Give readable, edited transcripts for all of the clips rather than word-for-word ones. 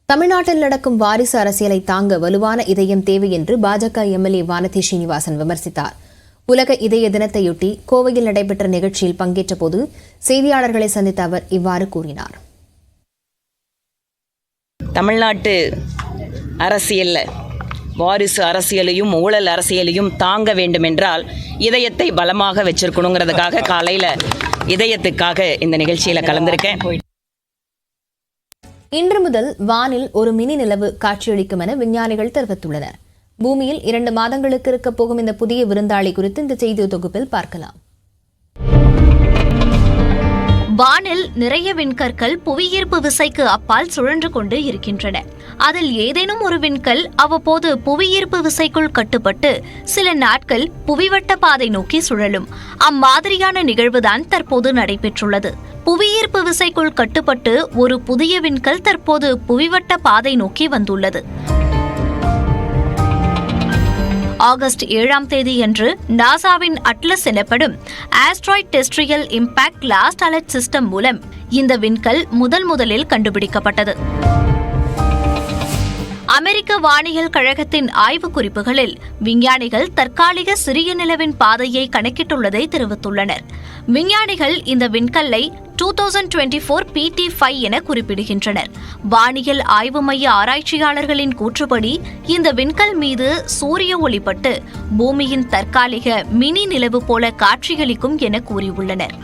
தமிழ்நாட்டில் நடக்கும் வாரிசு அரசியலை தாங்க வலுவான இதயம் தேவை என்று பாஜக எம்எல்ஏ வானதி ஸ்ரீனிவாசன் விமர்சித்தார். உலக இதய தினத்தையொட்டி கோவையில் நடைபெற்ற நிகழ்ச்சியில் பங்கேற்ற போது செய்தியாளர்களை சந்தித்த அவர் இவ்வாறு கூறினார். தமிழ்நாட்டு அரசியல்ல வாரிசு அரசியலையும் ஊழல் அரசியலையும் தாங்க வேண்டுமென்றால் இதயத்தை பலமாக வச்சிருக்கணுங்கிறதுக்காக காலையில் இதயத்துக்காக இந்த நிகழ்ச்சியில் கலந்திருக்கேன். இன்று முதல் வானில் ஒரு மினி நிலவு காட்சியளிக்கும் என விஞ்ஞானிகள் தெரிவித்துள்ளனர். பூமியில் 2 மாதங்களுக்கு இருக்கப் போகும் இந்த புதிய விருந்தாளி குறித்து இந்த செய்தி தொகுப்பில் பார்க்கலாம். வானில் நிறைய விண்கற்கள் புவியீர்ப்பு விசைக்கு அப்பால் சுழன்று கொண்டு இருக்கின்றன. அதில் ஏதேனும் ஒரு விண்கல் அவ்வப்போது புவியீர்ப்பு விசைக்குள் கட்டுப்பட்டு சில நாட்கள் புவிவட்ட பாதை நோக்கி சுழலும். அம்மாதிரியான நிகழ்வுதான் தற்போது நடைபெற்றுள்ளது. புவியீர்ப்பு விசைக்குள் கட்டுப்பட்டு ஒரு புதிய விண்கல் தற்போது புவிவட்ட பாதை நோக்கி வந்துள்ளது. ஆகஸ்ட் 7ஆம் தேதியன்று நாசாவின் அட்லஸ் எனப்படும் asteroid terrestrial impact last alert system மூலம் இந்த விண்கல் முதலில் கண்டுபிடிக்கப்பட்டது. அமெரிக்க வானியல் கழகத்தின் ஆய்வு குறிப்புகளில் விஞ்ஞானிகள் தற்காலிக சிறிய நிலவின் பாதையை கணக்கிட்டுள்ளதை தெரிவித்துள்ளனர். விஞ்ஞானிகள் இந்த விண்கல்லை 2024 PT5 என குறிப்பிடுகின்றனர். வானியல் ஆய்வு மைய ஆராய்ச்சியாளர்களின் கூற்றுப்படி இந்த விண்கல் மீது சூரிய ஒளிப்பட்டு பூமியின் தற்காலிக மினி நிலவு போல காட்சியளிக்கும் என கூறியுள்ளனர்.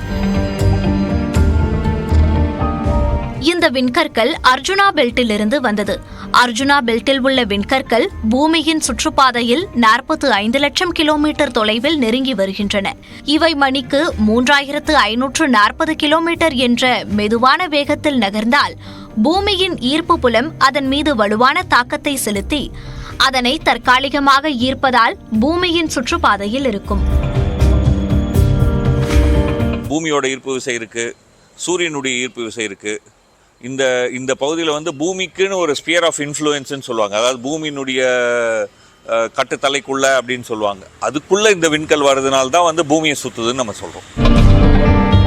இந்த விண்கற்கள் அர்ஜுனா பெல்ட்டில் இருந்து வந்தது. அர்ஜுனா பெல்ட்டில் உள்ள விண்கற்கள் பூமியின் சுற்றுப்பாதையில் 45 லட்சம் கிலோமீட்டர் தொலைவில் நெருங்கி வருகின்றன. இவை மணிக்கு 3540 கிலோமீட்டர் என்ற மெதுவான வேகத்தில் நகர்ந்தால் பூமியின் ஈர்ப்பு புலம் அதன் மீது வலுவான தாக்கத்தை செலுத்தி அதனை தற்காலிகமாக ஈர்ப்பதால் பூமியின் சுற்றுப்பாதையில் இருக்கும். பூமியோட ஈர்ப்பு விசை இருக்கு, சூரியனுடைய ஈர்ப்பு விசை இருக்கு. இந்த பகுதியில் பூமிக்குன்னு ஒரு ஸ்பியர் ஆஃப் இன்ஃப்ளூயன்ஸ்ன்னு சொல்லுவாங்க. அதாவது பூமியினுடைய கட்டுத்தலைக்குள்ள அப்படின்னு சொல்லுவாங்க. அதுக்குள்ள இந்த விண்கல் வர்றதுனால தான் பூமியை சுத்துதுன்னு நம்ம சொல்றோம்.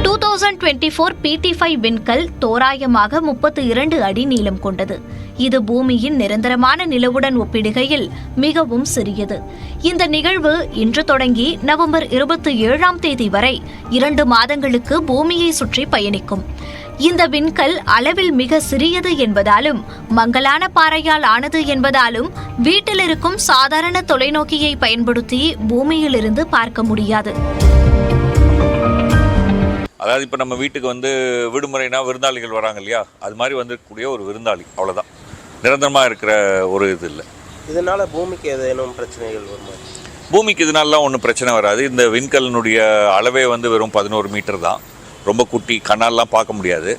2024 PT5 விண்கல் தோராயமாக 32 அடி நீளம் கொண்டது. இது பூமியின் நிரந்தரமான நிலவுடன் ஒப்பிடுகையில் மிகவும் சிறியது. இந்த நிகழ்வு இன்று தொடங்கி நவம்பர் 27ஆம் தேதி வரை 2 மாதங்களுக்கு பூமியை சுற்றி பயணிக்கும். இந்த விண்கல் அளவில் மிக சிறியது என்பதாலும் மங்கலான பாறையால் ஆனது என்பதாலும் வீட்டில் இருக்கும் சாதாரண தொலைநோக்கியை பயன்படுத்தி பூமியிலிருந்து பார்க்க முடியாது. அதாவது இப்போ நம்ம வீட்டுக்கு விடுமுறைனா விருந்தாளிகள் வராங்க இல்லையா, அது மாதிரி வந்துக்கூடிய ஒரு விருந்தாளி, அவ்வளோதான். நிரந்தரமாக இருக்கிற ஒரு இது இல்லை. இதனால பூமிக்கு ஏதேனும் பிரச்சனைகள் வருமா? பூமிக்கு இதனாலலாம் ஒன்றும் பிரச்சனை வராது. இந்த விண்கல்னுடைய அளவே வெறும் 11 மீட்டர் தான். ரொம்ப குட்டி, கண்ணாலாம் பார்க்க முடியாது.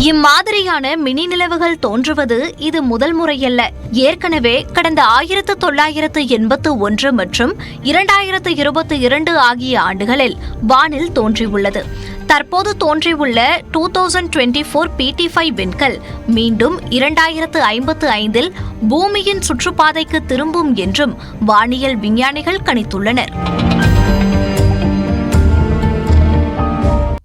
இம்மாதிரியான மினி நிலவுகள் தோன்றுவது இது முதல் முறையல்ல. ஏற்கனவே கடந்த 1981 மற்றும் 2022 ஆகிய ஆண்டுகளில் வானில் தோன்றியுள்ளது. தற்போது தோன்றியுள்ள 2024 PT5 விண்கல் மீண்டும் 2055இல் பூமியின் சுற்றுப்பாதைக்கு திரும்பும் என்றும் வானியல் விஞ்ஞானிகள் கணித்துள்ளனர்.